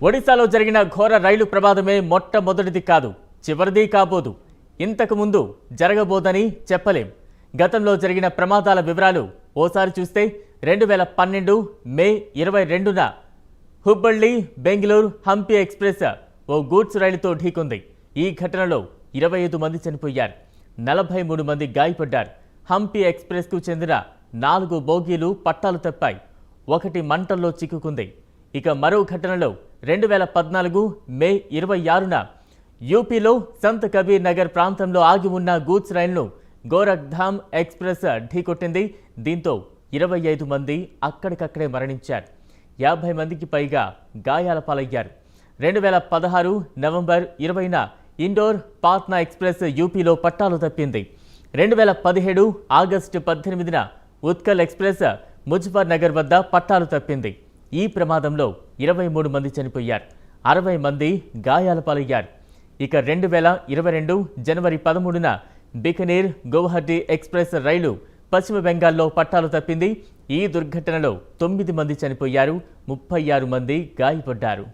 ఒడిశాలో జరిగిన ఘోర రైలు ప్రమాదమే మొట్టమొదటిది కాదు, చివరిది కాబోదు. ఇంతకు ముందు జరగబోదని చెప్పలేం. గతంలో జరిగిన ప్రమాదాల వివరాలు ఓసారి చూస్తే 2012 మే 22న హుబ్బళ్ళి బెంగళూరు హంపి ఎక్స్ప్రెస్ ఓ గూడ్స్ రైలుతో ఢీకొంది. ఈ ఘటనలో 25 మంది చనిపోయారు, 43 మంది గాయపడ్డారు. హంపి ఎక్స్ప్రెస్కు చెందిన 4 బోగీలు పట్టాలు తప్పాయి, ఒకటి మంటల్లో చిక్కుకుంది. ఇక మరో ఘటనలో 2014 మే 26న యూపీలో సంత్ కబీర్ నగర్ ప్రాంతంలో ఆగి ఉన్న గూడ్స్ రైలును గోరఖ్ధామ్ ఎక్స్ప్రెస్ ఢీకొట్టింది. దీంతో 25 మంది అక్కడికక్కడే మరణించారు, 50 మందికి పైగా గాయాల పాలయ్యారు. 2016 నవంబర్ 20న ఇండోర్ పాట్నా ఎక్స్ప్రెస్ యూపీలో పట్టాలు తప్పింది. 2017 ఆగస్టు 18న ఉత్కల్ ఎక్స్ప్రెస్ ముజఫర్ నగర్ వద్ద పట్టాలు తప్పింది. ఈ ప్రమాదంలో 23 మంది చనిపోయారు, 60 మంది గాయాల పాలయ్యారు. ఇక 2022 జనవరి 13న బికనీర్ గౌహటి ఎక్స్ప్రెస్ రైలు పశ్చిమ బెంగాల్లో పట్టాలు తప్పింది. ఈ దుర్ఘటనలో 9 మంది చనిపోయారు, 36 మంది గాయపడ్డారు.